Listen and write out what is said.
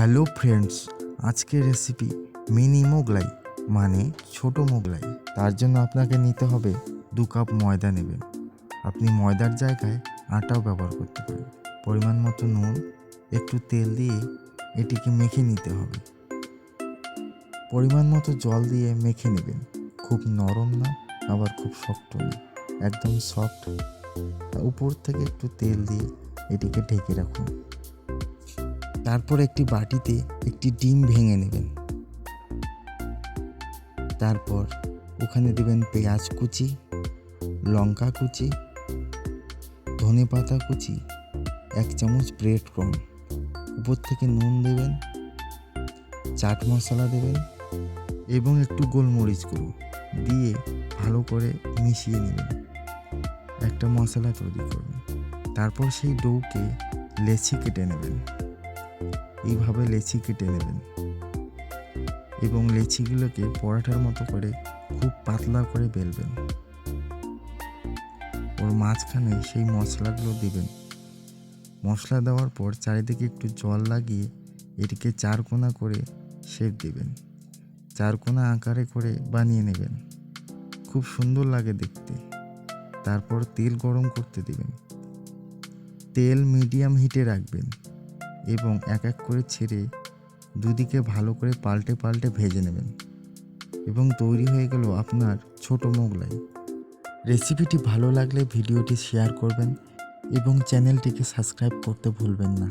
Hello friends, আজকের recipe mini Mughlai মানে ছোট মোগলাই। তার জন্য আপনাকে নিতে হবে 2 কাপ ময়দা নেবেন। আপনি ময়দার জায়গায় আটাও ব্যবহার করতে পারেন। পরিমাণ মতো নুন, একটু তেল দিয়ে এটিকে মেখে নিতে হবে। পরিমাণ মতো জল দিয়ে মেখে নেবেন। খুব নরম না, আবার খুব শক্ত না, একদম সফট। উপর থেকে একটু তেল দিয়ে এটিকে ঢেকে রাখুন। তারপর একটি বাটিতে একটি ডিম ভেঙে নেবেন। তারপর ওখানে দেবেন পেঁয়াজ কুচি, লঙ্কা কুচি, ধনেপাতা কুচি, 1 চামচ ব্রেড ক্রাম্ব, উপর থেকে নুন দেবেন, চাট মশলা দেবেন এবং একটু গোলমরিচ গুঁড়ো দিয়ে ভালো করে মিশিয়ে নেবেন। একটা মশলা তৈরি করবেন। তারপর সেই ডোকে লেচি কেটে নেবেন। এইভাবে লেচি কেটে নেবেন এবং লেচিগুলোকে পরোটার মতো করে খুব পাতলা করে বেলবেন। ওর মাঝখানে সেই মশলাগুলো দেবেন। মশলা দেওয়ার পর চারিদিকে একটু জল লাগিয়ে এটিকে 4 কোণা করে শেপ দেবেন। 4 কোণা আকারে করে বানিয়ে নেবেন। খুব সুন্দর লাগে দেখতে। তারপর তেল গরম করতে দেবেন। তেল মিডিয়াম হিটে রাখবেন এবং এক এক করে ছেড়ে দুদিকে ভালো করে পাল্টে পাল্টে ভেজে নেবেন এবং তৈরি হয়ে গেল আপনার ছোট মোগলাই। রেসিপিটি ভালো লাগলে ভিডিওটি শেয়ার করবেন এবং চ্যানেলটিকে সাবস্ক্রাইব করতে ভুলবেন না।